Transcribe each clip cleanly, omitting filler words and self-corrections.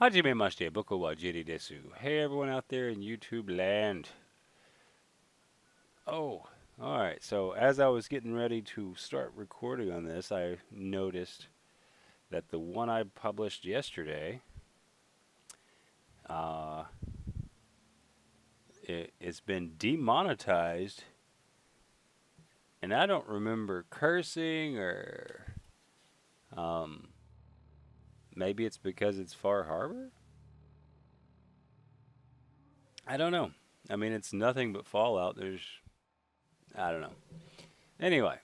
Hajime mashite, boku wa JD desu. Hey everyone out there in YouTube land. Oh, alright, so as I was getting ready to start recording on this, I noticed that the one I published yesterday, uh, it's been demonetized, and I don't remember cursing or, um, maybe it's because it's Far Harbor? I don't know. I mean, it's nothing but Fallout. I don't know. Anyway,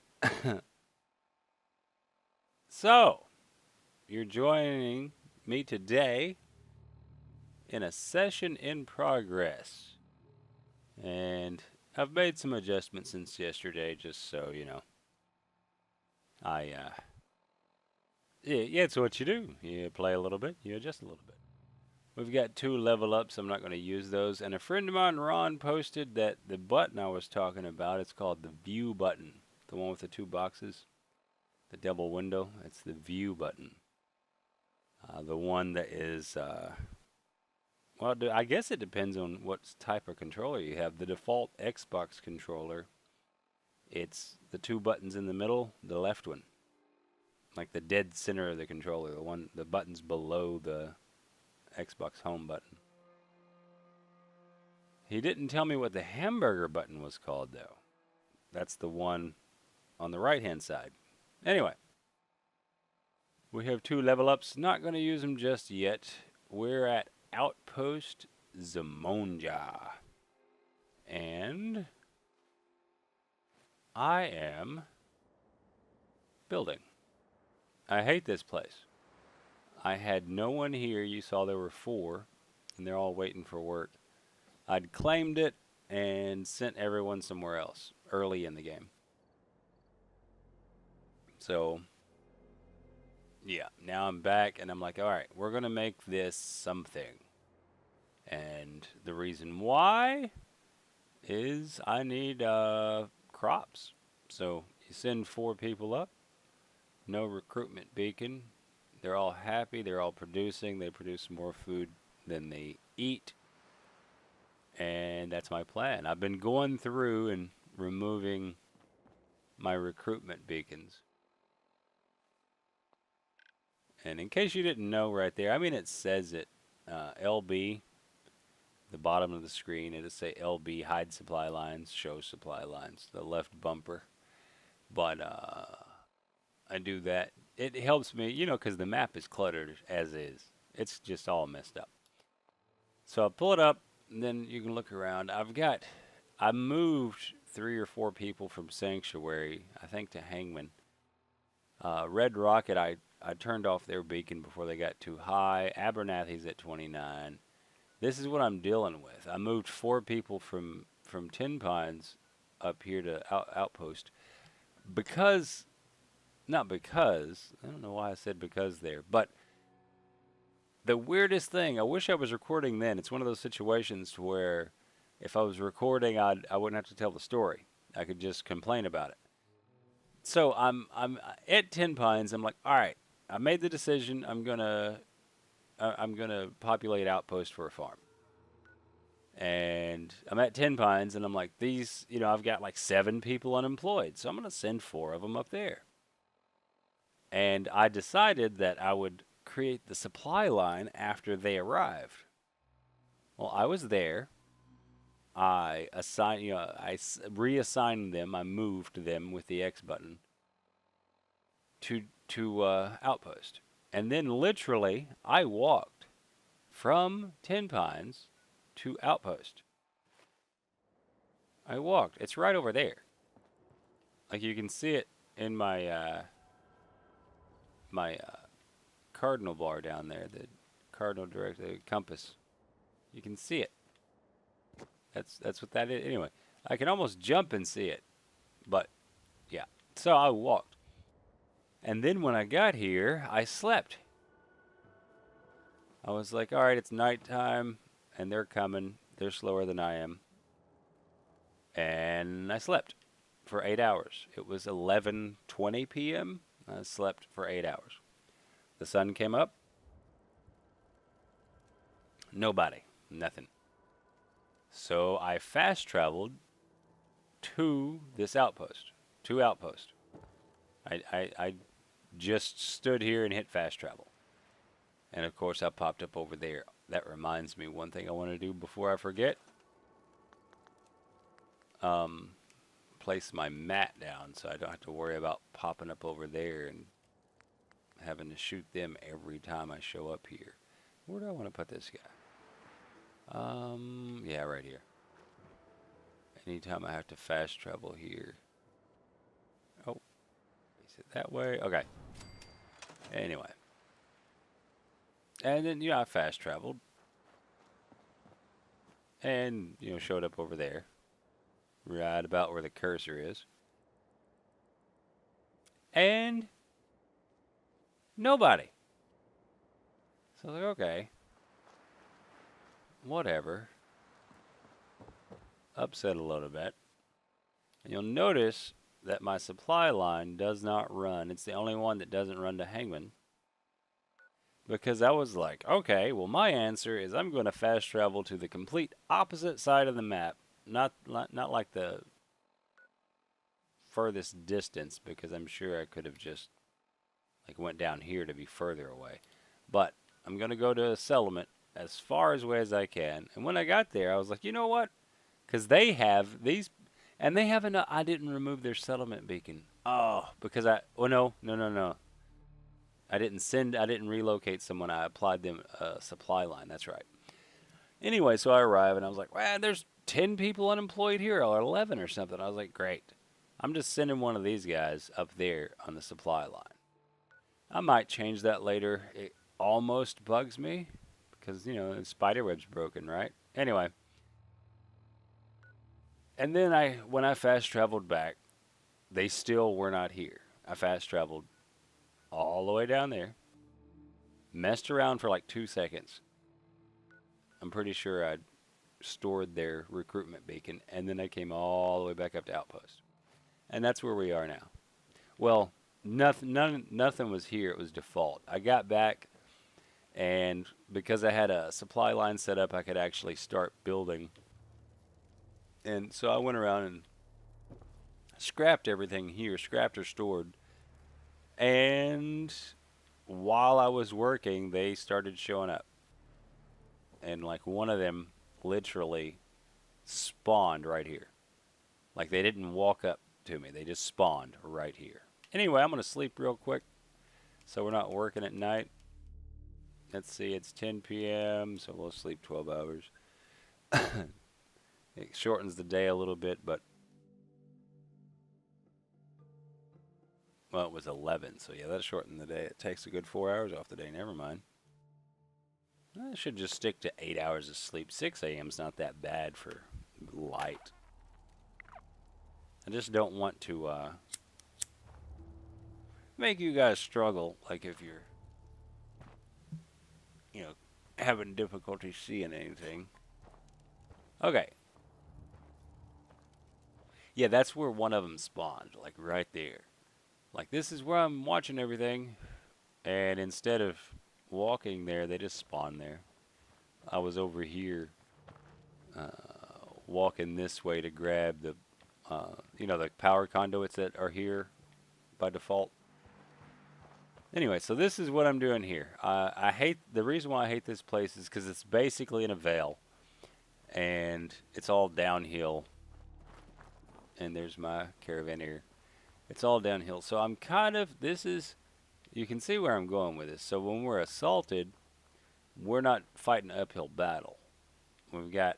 so you're joining me today in a session in progress. And I've made some adjustments since yesterday, just so you know. Yeah, it's what you do. You play a little bit, you adjust a little bit. We've got 2 level ups. I'm not going to use those. And a friend of mine, Ron, posted that the button I was talking about, it's called the view button. The one with the 2 boxes, the double window. It's the view button. The one that is, well, I guess it depends on what type of controller you have. The default Xbox controller, it's the 2 buttons in the middle, the left one. Like the dead center of the controller, the buttons below the Xbox home button. He didn't tell me what the hamburger button was called, though. That's the one on the right hand side. Anyway, we have 2 level ups. Not going to use them just yet. We're at Outpost Zimonja. And I am building. I hate this place. I had no one here. You saw there were 4, and they're all waiting for work. I'd claimed it and sent everyone somewhere else early in the game. So, yeah, now I'm back, and I'm like, all right, we're going to make this something. And the reason why is I need crops. So you send 4 people up, no recruitment beacon. They're all happy. They're all producing. They produce more food than they eat. And that's my plan. I've been going through and removing my recruitment beacons. And in case you didn't know right there, I mean, it says it. LB, the bottom of the screen, it'll say LB, hide supply lines, show supply lines, the left bumper. But I do that. It helps me, you know, because the map is cluttered as is. It's just all messed up. So I pull it up, and then you can look around. I moved 3 or 4 people from Sanctuary, I think, to Hangman. Red Rocket, I turned off their beacon before they got too high. Abernathy's at 29. This is what I'm dealing with. I moved 4 people from Tin Pines up here to Outpost because, not because, I don't know why I said because there, but the weirdest thing, I wish I was recording then. It's one of those situations where if I was recording, I wouldn't have to tell the story. I could just complain about it. So I'm at Tin Pines. I'm like, all right, I made the decision. I'm gonna populate Outpost for a farm. And I'm at Tin Pines, and I'm like, these, you know, I've got like 7 people unemployed, so I'm gonna send 4 of them up there. And I decided that I would create the supply line after they arrived. Well, I was there. I reassigned them. I moved them with the X button to Outpost, and then literally I walked from Tin Pines to Outpost. I walked. It's right over there. Like you can see it in my cardinal bar down there, the cardinal direct the compass. You can see it. That's what that is. Anyway, I can almost jump and see it, but yeah. So I walked, and then when I got here, I slept. I was like, all right, it's nighttime, and they're coming. They're slower than I am, and I slept for 8 hours. It was 11:20 p.m. I slept for 8 hours. The sun came up. Nobody. Nothing. So I fast traveled to this outpost. Two outposts. I just stood here and hit fast travel. And of course I popped up over there. That reminds me, one thing I want to do before I forget. Place my mat down so I don't have to worry about popping up over there and having to shoot them every time I show up here. Where do I want to put this guy? Yeah, right here. Anytime I have to fast travel here. Oh, is it that way? Okay. Anyway. And then, I fast traveled. And, showed up over there. Right about where the cursor is. And nobody. So I was like, okay. Whatever. Upset a little bit. And you'll notice that my supply line does not run. It's the only one that doesn't run to Hangman. Because I was like, okay, well, my answer is I'm going to fast travel to the complete opposite side of the map. Not like the furthest distance, because I'm sure I could have just went down here to be further away. But I'm going to go to a settlement as far away as I can. And when I got there, I was like, you know what? Because they have these, and they have enough. I didn't remove their settlement beacon. Oh, because no. I didn't relocate someone. I applied them a supply line. That's right. Anyway, so I arrive and I was like, well, there's 10 people unemployed here, or 11 or something. I was like, great. I'm just sending one of these guys up there on the supply line. I might change that later. It almost bugs me because, the spiderweb's broken, right? Anyway. And then when I fast traveled back, they still were not here. I fast traveled all the way down there, messed around for like 2 seconds. I'm pretty sure I'd stored their recruitment beacon, and then I came all the way back up to Outpost. And that's where we are now. Well, nothing was here. It was default. I got back, and because I had a supply line set up, I could actually start building. And so I went around and scrapped everything here, scrapped or stored. And while I was working, they started showing up. And one of them literally spawned right here. They didn't walk up to me. They just spawned right here. Anyway, I'm going to sleep real quick so we're not working at night. Let's see, it's 10 p.m., so we'll sleep 12 hours. It shortens the day a little bit, but well, it was 11, so yeah, that shortened the day. It takes a good 4 hours off the day. Never mind. I should just stick to 8 hours of sleep. 6 a.m. is not that bad for light. I just don't want to make you guys struggle, if you're, having difficulty seeing anything. Okay. Yeah, that's where one of them spawned, right there. This is where I'm watching everything, and instead of walking there, they just spawned there. I was over here walking this way to grab the the power conduits that are here by default. Anyway, so this is what I'm doing here. The reason why I hate this place is because it's basically in a vale, and it's all downhill. And there's my caravan here. It's all downhill. So I'm you can see where I'm going with this. So when we're assaulted, we're not fighting an uphill battle. We've got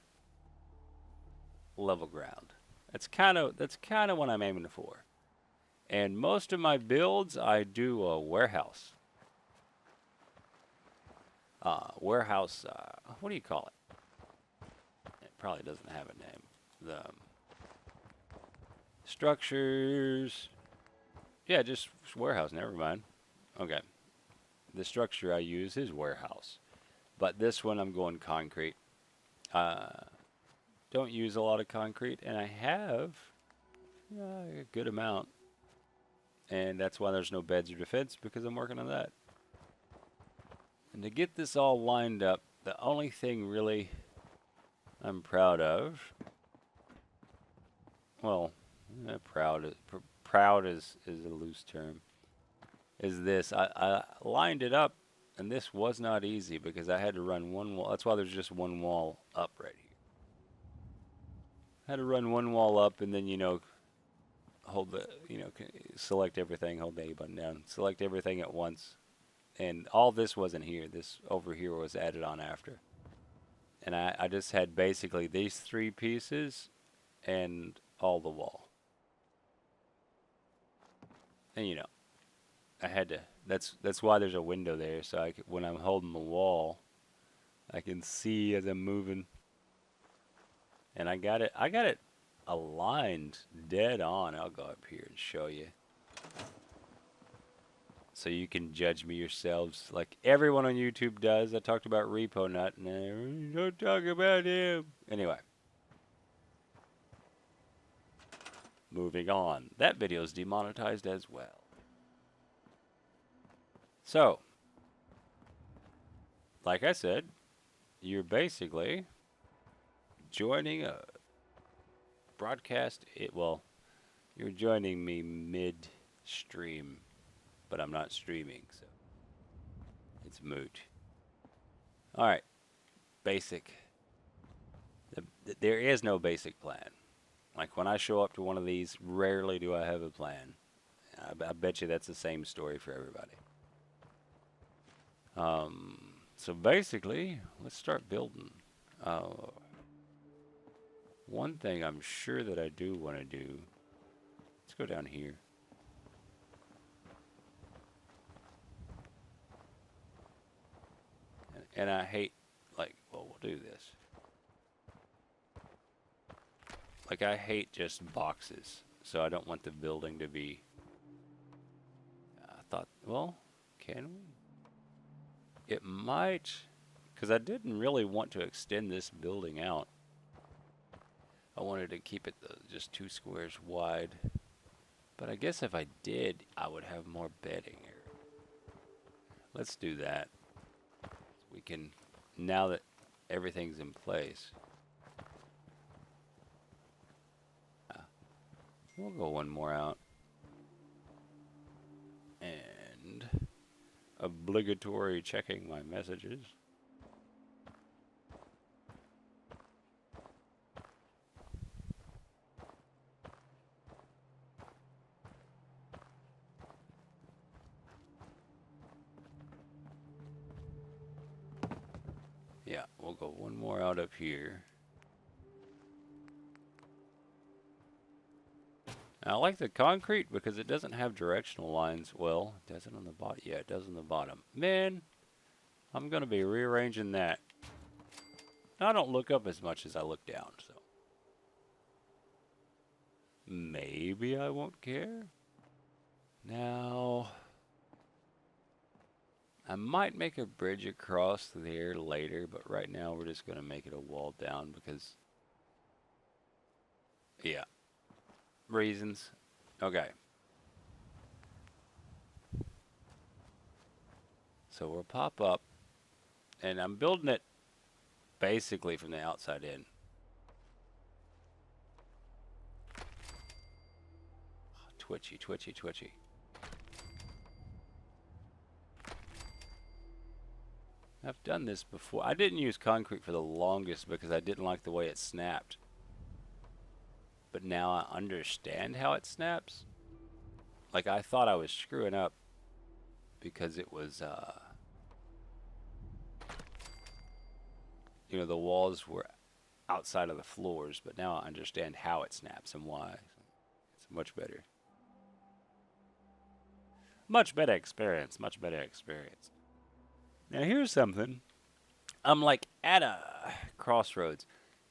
level ground. That's kind of what I'm aiming for. And most of my builds, I do a warehouse. What do you call it? It probably doesn't have a name. The structures. Yeah, just warehouse. Never mind. Okay. The structure I use is warehouse. But this one I'm going concrete. Don't use a lot of concrete, and I have a good amount. And that's why there's no beds or defense, because I'm working on that. And to get this all lined up, the only thing really I'm proud of, well, proud is a loose term, is this. I lined it up, and this was not easy because I had to run one wall. That's why there's just one wall up right here. I had to run one wall up and then, hold the, select everything, hold the A button down, select everything at once. And all this wasn't here. This over here was added on after. And I just had basically these three pieces and all the wall. And I had to. That's why there's a window there, so when I'm holding the wall, I can see as I'm moving. And I got it aligned dead on. I'll go up here and show you, so you can judge me yourselves, like everyone on YouTube does. I talked about Repo Nut, and don't talk about him. Anyway, moving on. That video is demonetized as well. So, like I said, you're basically joining a broadcast. Well, you're joining me mid-stream, but I'm not streaming, so it's moot. All right, basic. There is no basic plan. Like when I show up to one of these, rarely do I have a plan. I bet you that's the same story for everybody. So basically, let's start building. One thing I'm sure that I do want to do, let's go down here. And I hate, like, well, we'll do this. Like, I hate just boxes, so I don't want the building to be, I thought, well, can we? It might, because I didn't really want to extend this building out. I wanted to keep it just 2 squares wide. But I guess if I did, I would have more bedding here. Let's do that. We can, now that everything's in place. We'll go one more out. And obligatory checking my messages. Yeah, we'll go one more out up here. I like the concrete because it doesn't have directional lines. Well, it does it on the bottom. Yeah, it does on the bottom. Man, I'm going to be rearranging that. I don't look up as much as I look down, so maybe I won't care. Now, I might make a bridge across there later, but right now we're just going to make it a wall down because, yeah, reasons. Okay. So we'll pop up, and I'm building it basically from the outside in. Twitchy, twitchy, twitchy. I've done this before. I didn't use concrete for the longest because I didn't like the way it snapped. But now I understand how it snaps. Like, I thought I was screwing up because it was, the walls were outside of the floors, but now I understand how it snaps and why. It's much better. Much better experience, much better experience. Now here's something. I'm like at a crossroads.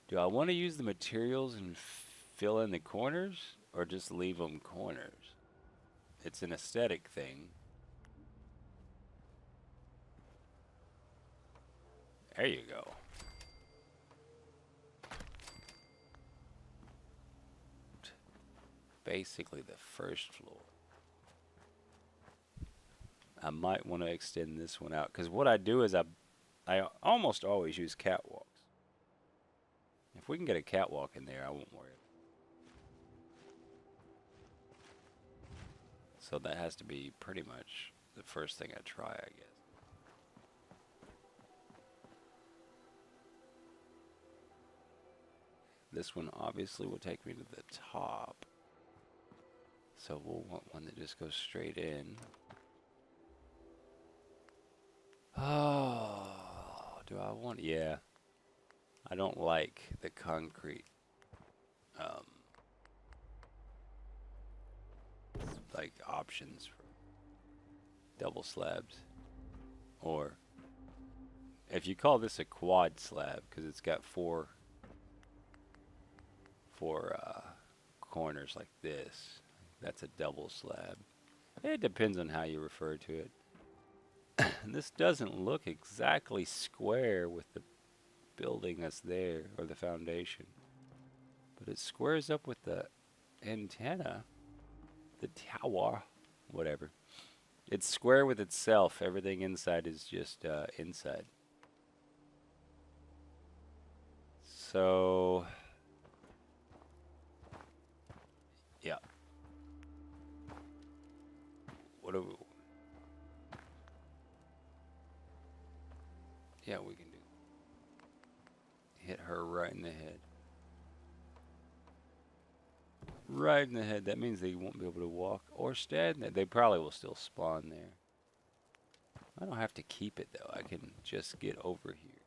Do I want to use the materials and fill in the corners or just leave them corners? It's an aesthetic thing. There you go. Basically the first floor. I might want to extend this one out because what I do is I I almost always use catwalks. If we can get a catwalk in there, I won't worry. So that has to be pretty much the first thing I try, I guess. This one obviously will take me to the top. So we'll want one that just goes straight in. Oh, do I want? Yeah. I don't like the concrete. Like options for double slabs. Or if you call this a quad slab, because it's got four corners like this, that's a double slab. It depends on how you refer to it. This doesn't look exactly square with the building that's there, or the foundation. But it squares up with the antenna, the tower, whatever. It's square with itself. Everything inside is just inside. So, yeah. What do we... Yeah, we can do. Hit her right in the head. Right in the head. That means they won't be able to walk or stand there. They probably will still spawn there. I don't have to keep it though. I can just get over here.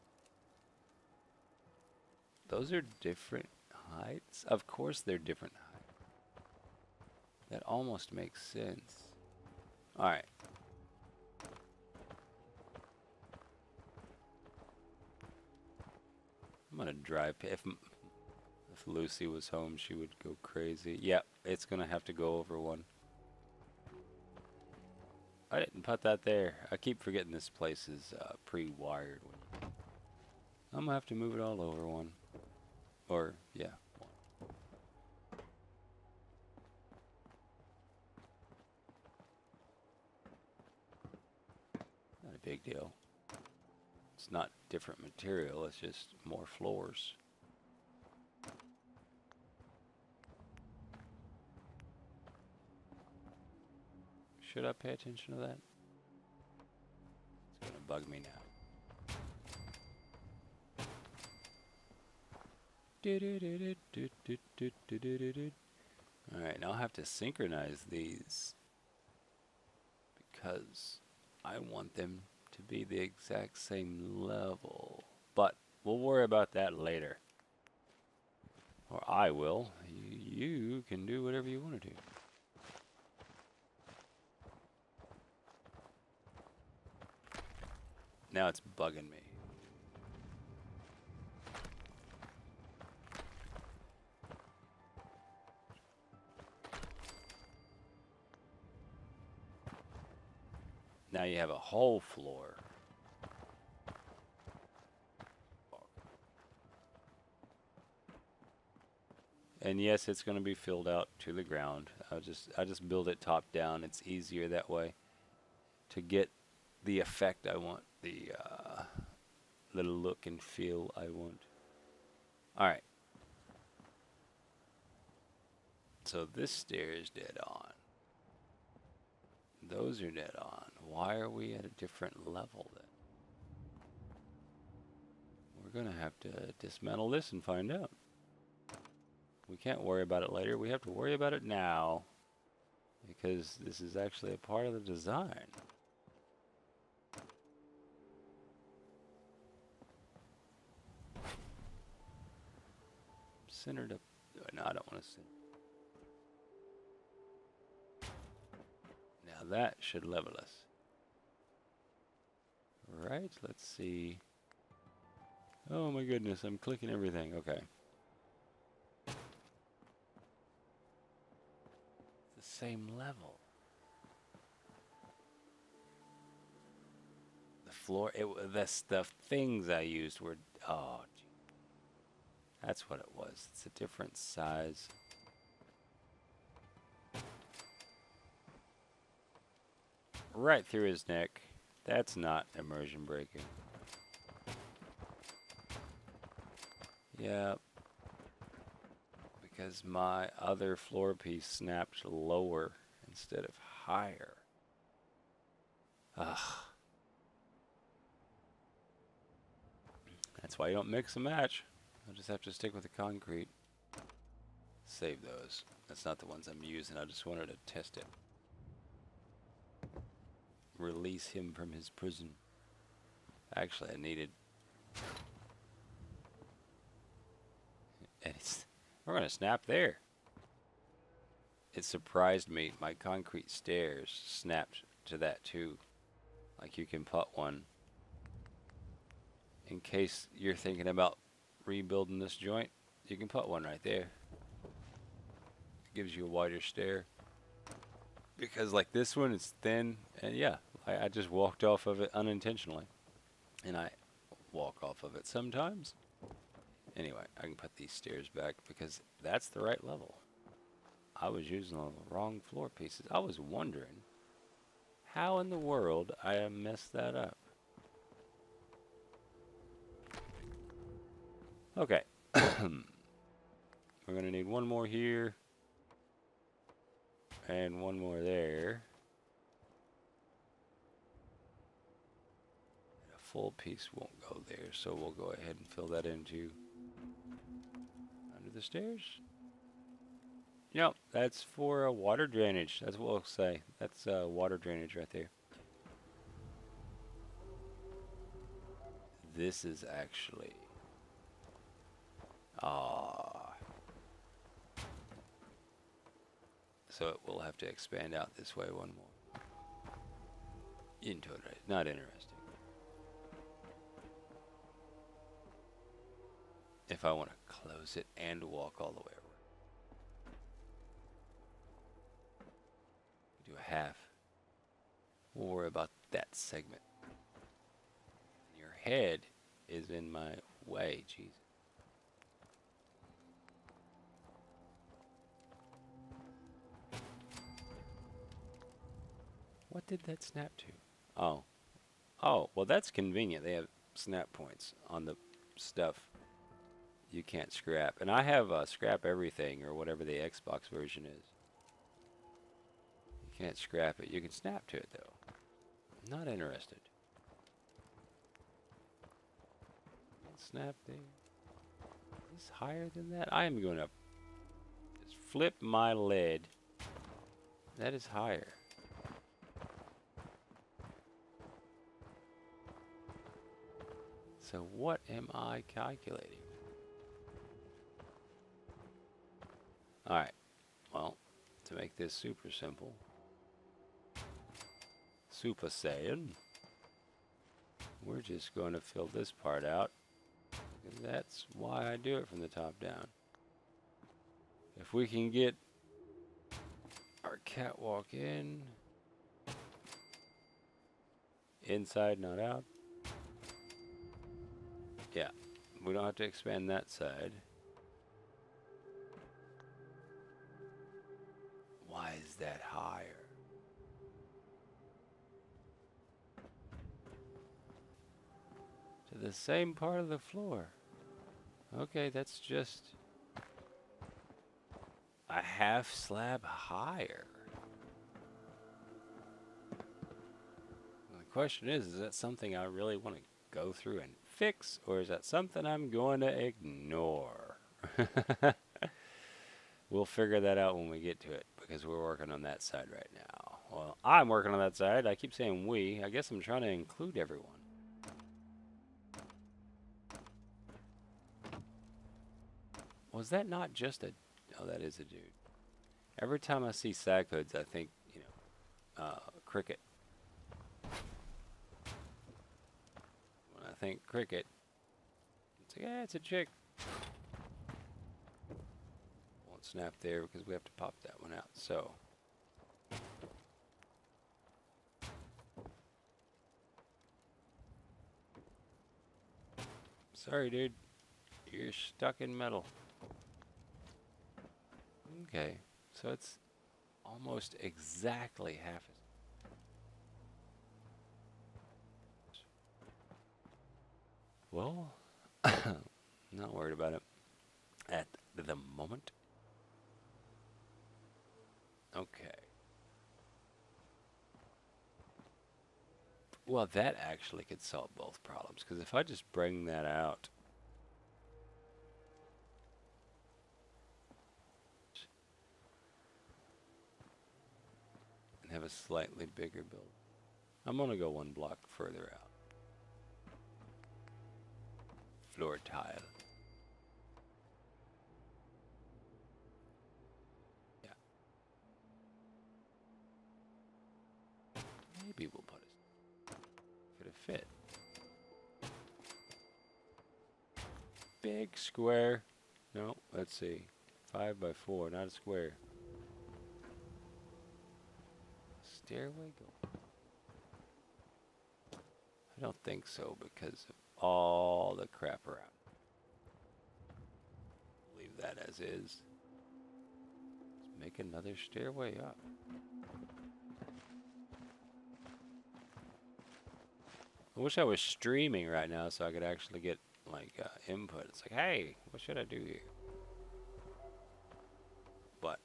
Those are different heights. Of course they're different heights. That almost makes sense. Alright. I'm gonna drive. If Lucy was home, she would go crazy. Yep, it's gonna have to go over one. I didn't put that there. I keep forgetting this place is pre-wired. I'm gonna have to move it all over one. Or, yeah, one. Not a big deal. It's not different material, it's just more floors. Should I pay attention to that? It's gonna bug me now. Alright, now I'll have to synchronize these because I want them to be the exact same level. But we'll worry about that later. Or I will. You can do whatever you want to do. Now it's bugging me. Now you have a whole floor. And yes, it's going to be filled out to the ground. I just build it top down. It's easier that way to get the effect I want, the look and feel I want. All right. So this stair is dead on. Those are dead on. Why are we at a different level then? We're going to have to dismantle this and find out. We can't worry about it later. We have to worry about it now because this is actually a part of the design. Centered up. No, I don't want to center. Now that should level us. Right, let's see. Oh my goodness, I'm clicking everything. Okay. It's the same level. The floor, the things I used were, oh, gee. That's what it was. It's a different size. Right through his neck. That's not immersion breaking. Yeah, because my other floor piece snapped lower instead of higher. Ugh. That's why you don't mix and match. I'll just have to stick with the concrete. Save those. That's not the ones I'm using. I just wanted to test it. Release him from his prison. Actually, I needed... And we're going to snap there. It surprised me. My concrete stairs snapped to that too. Like you can put one. In case you're thinking about rebuilding this joint, you can put one right there. It gives you a wider stair. Because like this one, it's thin. And yeah, I just walked off of it unintentionally. And I walk off of it sometimes. Anyway, I can put these stairs back because that's the right level. I was using the wrong floor pieces. I was wondering how in the world I messed that up. Okay. We're going to need one more here. And one more there. A full piece won't go there, so we'll go ahead and fill that into under the stairs. Yep, that's for water drainage. That's what we'll say. That's water drainage right there. This is actually... So it will have to expand out this way one more. Into it, right? Not interesting. If I want to close it and walk all the way around. Do a half. We'll worry about that segment. Your head is in my way, Jesus. What did that snap to? Oh. Oh, well that's convenient. They have snap points on the stuff you can't scrap. And I have scrap everything or whatever the Xbox version is. You can't scrap it. You can snap to it though. Not interested. Snap there. Is this higher than that? I am going to just flip my lid. That is higher. So what am I calculating? Alright, well, to make this super simple, Super Saiyan, we're just going to fill this part out. And that's why I do it from the top down. If we can get our catwalk in, inside, not out. Yeah, we don't have to expand that side. Why is that higher? To the same part of the floor. Okay, that's just a half slab higher. Well, the question is that something I really want to go through and fix, or is that something I'm going to ignore? We'll figure that out when we get to it, because we're working on that side right now. Well, I'm working on that side. I keep saying we. I guess I'm trying to include everyone. Was that not just a... Oh, that is a dude. Every time I see sag hoods, I think, you know, cricket. When I think cricket, it's like, yeah, it's a chick. Won't snap there because we have to pop that one out. So... Sorry, dude. You're stuck in metal. Okay, so it's almost exactly half as... Well, not worried about it. at the moment. Okay. Well, that actually could solve both problems, because if I just bring that out and have a slightly bigger build. I'm going to go one block further out. Floor tile. Yeah. Maybe we'll put it. Could have fit. Big square. No, let's see. 5 by 4, not a square. Stairway go. I don't think so because of all the crap around. Leave that as is. Let's make another stairway up. I wish I was streaming right now so I could actually get like input. It's like, hey, what should I do here? But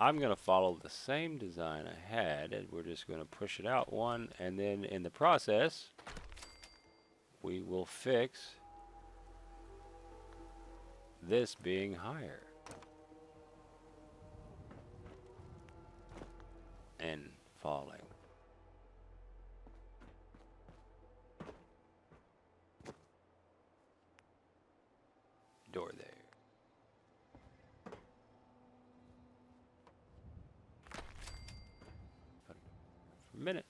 I'm going to follow the same design I had, and we're just going to push it out one, and then in the process, we will fix this being higher. And falling. Door there. For a minute.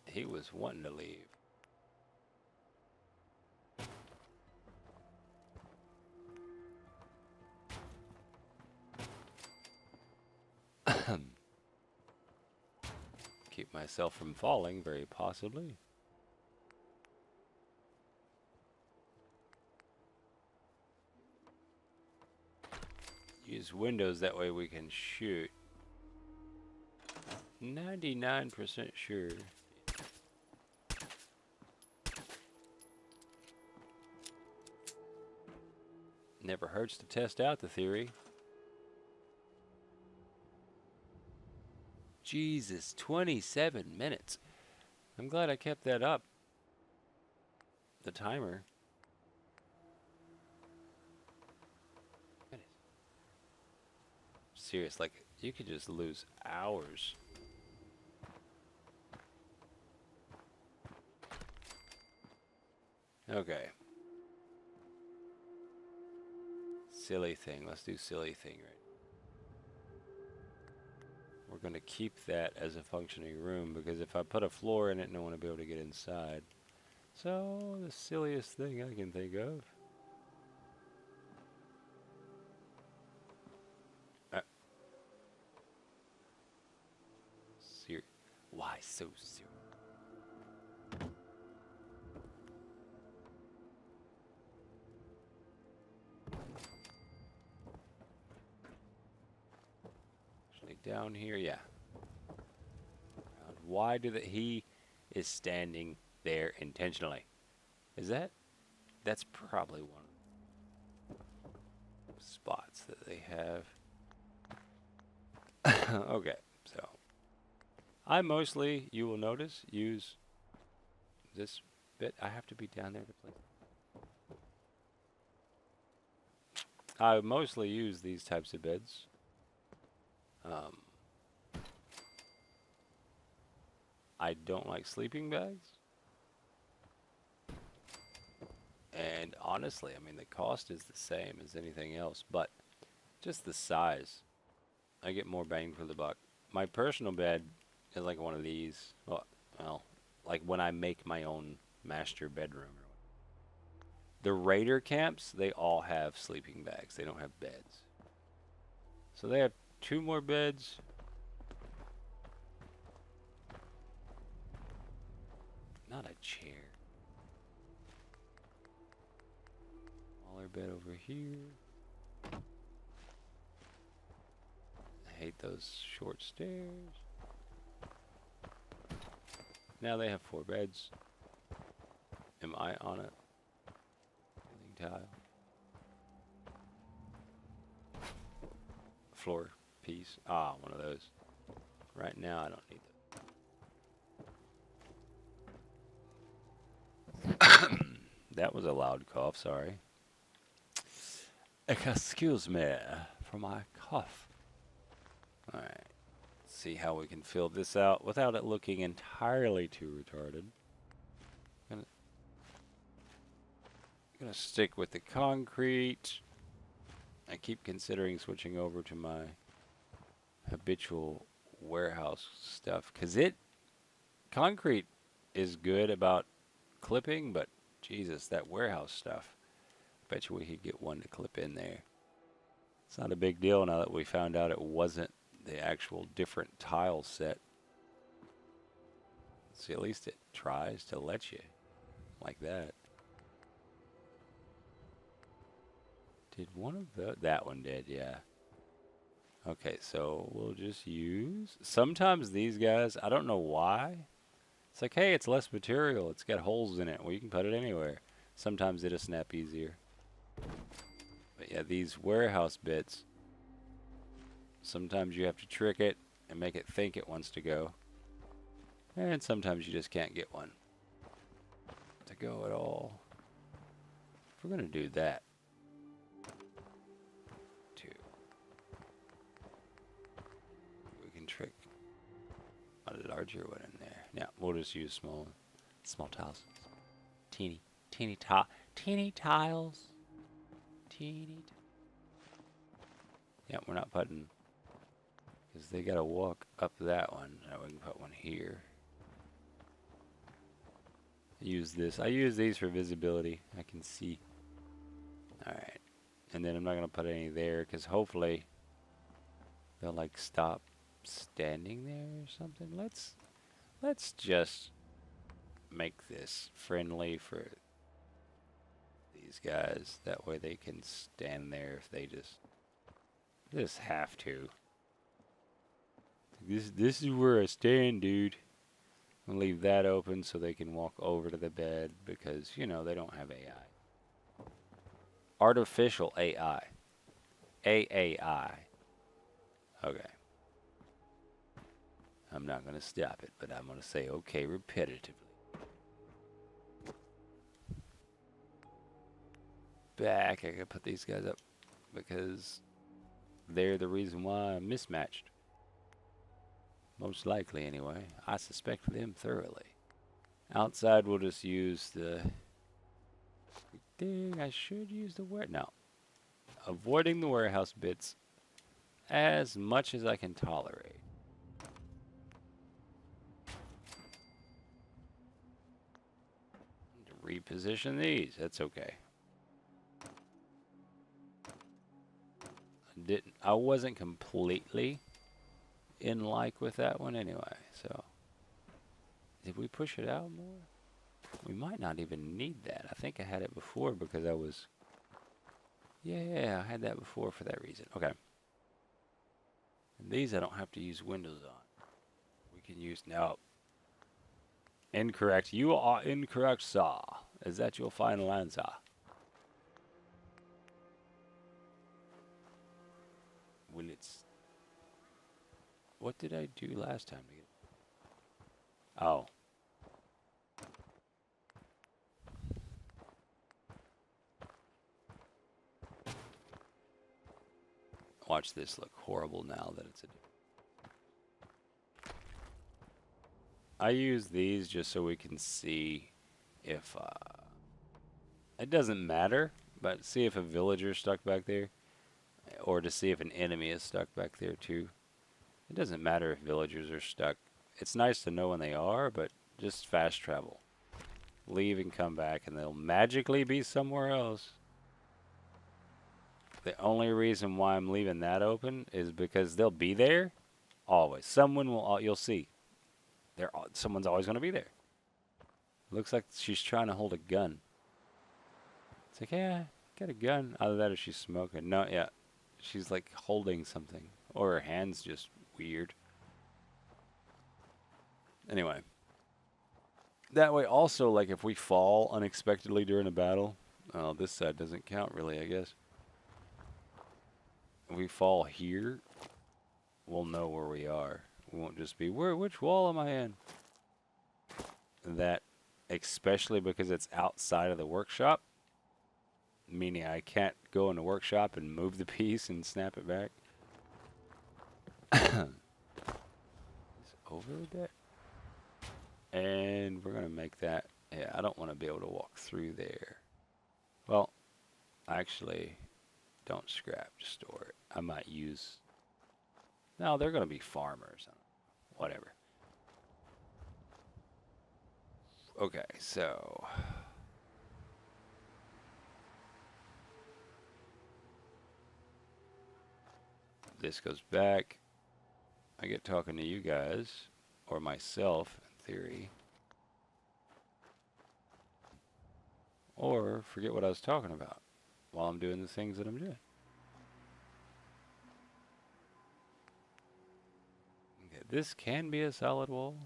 He was wanting to leave. Keep myself from falling, very possibly. Use windows, that way we can shoot. 99% sure. Never hurts to test out the theory. Jesus, 27 minutes. I'm glad I kept that up. The timer. Serious, like, you could just lose hours. Okay. Silly thing. Let's do silly thing right. We're going to keep that as a functioning room, because if I put a floor in it, no one will be able to get inside. So, the silliest thing I can think of. Why so serious? Actually, down here, yeah. Why do he is standing there intentionally? Is that's probably one of the spots that they have. Okay, so I mostly, you will notice, use this bit. I have to be down there to play. I mostly use these types of beds. I don't like sleeping bags. And honestly, I mean, the cost is the same as anything else, but just the size. I get more bang for the buck. My personal bed is like one of these. Well, like when I make my own master bedroom. The raider camps, they all have sleeping bags. They don't have beds. So they have 2 more beds. Not a chair. Smaller bed over here. I hate those short stairs. Now they have 4 beds. Am I on it? tile. Floor piece. Ah, one of those. Right now, I don't need that. That was a loud cough, sorry. Excuse me for my cough. Alright. See how we can fill this out without it looking entirely too retarded. Gonna stick with the concrete. I keep considering switching over to my habitual warehouse stuff, because concrete is good about clipping, but Jesus, that warehouse stuff, bet you we could get one to clip in there. It's not a big deal now that we found out it wasn't the actual different tile set. See, at least it tries to let you like that. Did one of that one did, yeah. Okay, so we'll just use, sometimes these guys, I don't know why. It's like, hey, it's less material. It's got holes in it. Well, you can put it anywhere. Sometimes it'll snap easier. But yeah, these warehouse bits, sometimes you have to trick it and make it think it wants to go. And sometimes you just can't get one to go at all. If we're going to do that, trick a larger one in there. Yeah, we'll just use small tiles. Teeny tiles. Yeah, we're not putting, because they gotta walk up that one. Now we can put one here. Use this. I use these for visibility. I can see. Alright. And then I'm not gonna put any there, because hopefully they'll like stop standing there or something. Let's just make this friendly for these guys. That way they can stand there if they just have to. This is where I stand, dude. I'll leave that open so they can walk over to the bed, because you know they don't have AI. Artificial AI. AAI. Okay. I'm not going to stop it, but I'm going to say okay repetitively. Back, I gotta put these guys up because they're the reason why I'm mismatched. Most likely, anyway. I suspect them thoroughly. Outside, we'll just use the... I think I should use the no. Avoiding the warehouse bits as much as I can tolerate. Reposition these. That's okay. I wasn't completely in like with that one anyway. So did we push it out more? We might not even need that. I think I had it before because I was. Yeah, I had that before for that reason. Okay. And these I don't have to use windows on. We can use no. Incorrect. You are incorrect, sir. Is that your final answer? Will it's... What did I do last time? Oh. Watch this look horrible now that it's a... I use these just so we can see if, it doesn't matter, but see if a villager's stuck back there, or to see if an enemy is stuck back there too. It doesn't matter if villagers are stuck. It's nice to know when they are, but just fast travel. Leave and come back, and they'll magically be somewhere else. The only reason why I'm leaving that open is because they'll be there always. Someone will, you'll see. Someone's always going to be there. Looks like she's trying to hold a gun. It's like, yeah, got a gun. Either that or she's smoking. No, yeah. She's like holding something. Or her hand's just weird. Anyway. That way also, like if we fall unexpectedly during a battle, Oh, this side doesn't count really, I guess. If we fall here, we'll know where we are. We won't just be, which wall am I in? That, especially because it's outside of the workshop, meaning I can't go in the workshop and move the piece and snap it back. It's over there. And we're going to make that, yeah, I don't want to be able to walk through there. Well, actually, don't scrap, just store it. I might use, no, they're going to be farmers. Whatever. Okay, so this goes back. I get talking to you guys, or myself, in theory. Or forget what I was talking about while I'm doing the things that I'm doing. Okay, this can be a solid wall.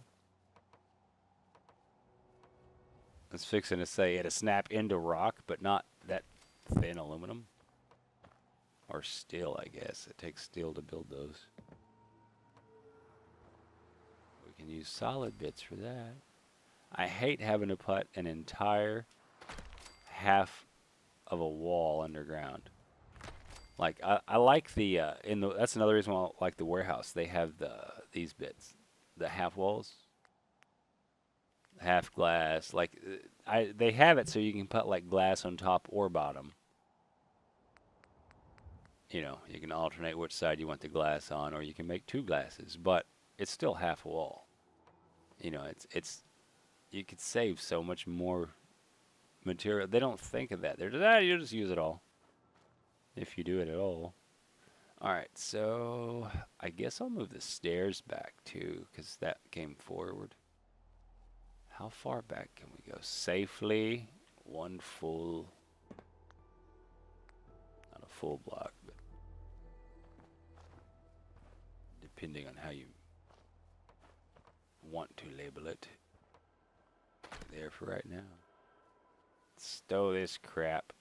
It's fixing to say it'll snap into rock, but not that thin aluminum. Or steel, I guess. It takes steel to build those. We can use solid bits for that. I hate having to put an entire half of a wall underground. Like I like the that's another reason why I like the warehouse. They have these bits, the half walls, half glass. Like they have it so you can put like glass on top or bottom. You know, you can alternate which side you want the glass on, or you can make two glasses, but it's still half a wall. You know, it's you could save so much more material. They don't think of that. They're just, you just use it all. If you do it at all. Alright, so I guess I'll move the stairs back too, because that came forward. How far back can we go? Safely, one full, not a full block, but depending on how you want to label it. There for right now. Stow this crap.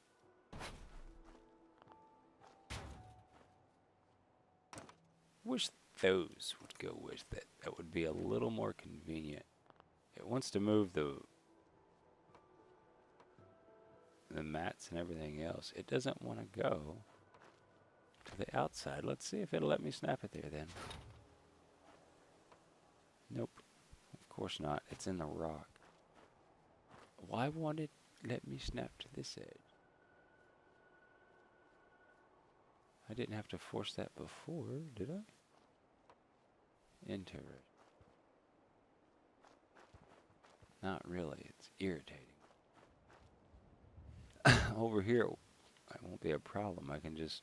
Wish those would go with it. That would be a little more convenient. It wants to move the mats and everything else. It doesn't want to go to the outside. Let's see if it'll let me snap it there then. Nope. Of course not. It's in the rock. Why won't it let me snap to this edge? I didn't have to force that before, did I? Interesting. Not really. It's irritating. Over here, it won't be a problem. I can just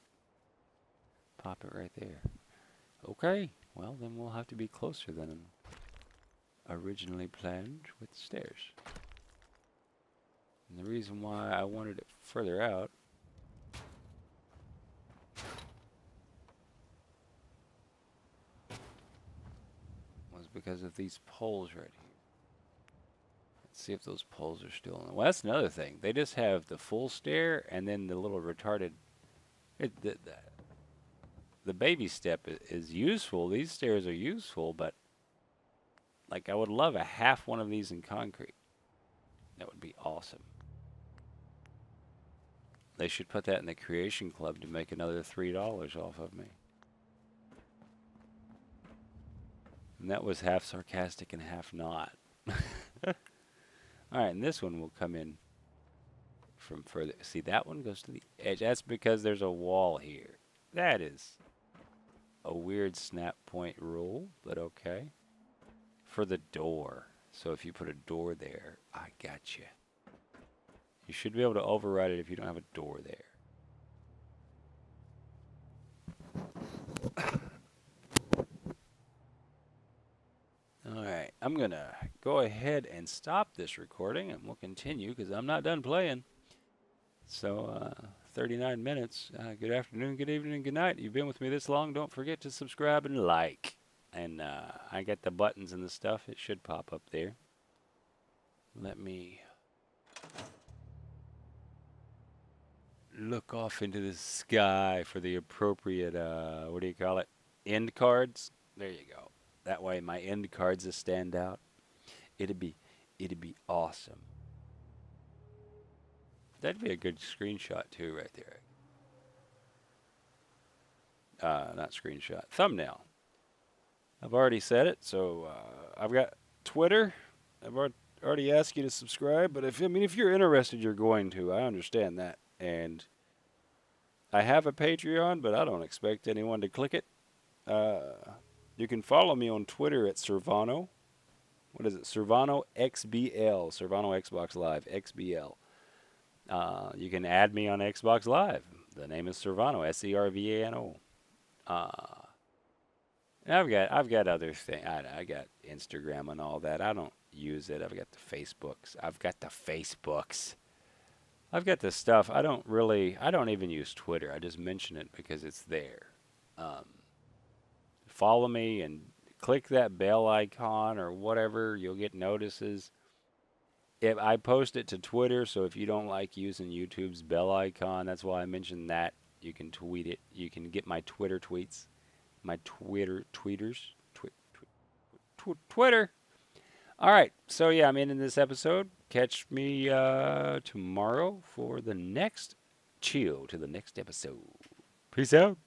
pop it right there. Okay. Well, then we'll have to be closer than originally planned with stairs. And the reason why I wanted it further out was because of these poles right here. Let's see if those poles are still in. Well, that's another thing. They just have the full stair and then the little retarded. The baby step is useful. These stairs are useful, but like I would love a half one of these in concrete. That would be awesome. They should put that in the Creation Club to make another $3 off of me. And that was half sarcastic and half not. Alright, and this one will come in from further. See, that one goes to the edge. That's because there's a wall here. That is a weird snap point rule, but okay. For the door. So if you put a door there, I got you. You should be able to override it if you don't have a door there. Alright, I'm going to go ahead and stop this recording and we'll continue because I'm not done playing. So, 39 minutes. Good afternoon, good evening, and good night. You've been with me this long. Don't forget to subscribe and like. And I got the buttons and the stuff. It should pop up there. Let me look off into the sky for the appropriate, what do you call it? End cards. There you go. That way my end cards will stand out. It'd be, it'd be awesome. That'd be a good screenshot too, right there. Not screenshot, thumbnail. I've already said it, so I've got Twitter. I've already asked you to subscribe, but if you're interested, you're going to. I understand that, and I have a Patreon, but I don't expect anyone to click it. You can follow me on Twitter at Servano. What is it? Servano XBL. Servano Xbox Live XBL. You can add me on Xbox Live. The name is Servano. Servano. I've got other things. I got Instagram and all that. I don't use it. I've got the Facebooks. I've got the stuff. I don't even use Twitter. I just mention it because it's there. Um, Follow me and click that bell icon or whatever. You'll get notices. If I post it to Twitter, so if you don't like using YouTube's bell icon, that's why I mentioned that. You can tweet it. You can get my Twitter tweets, my Twitter. All right. So yeah, I'm ending this episode. Catch me tomorrow for the next chill to the next episode. Peace out.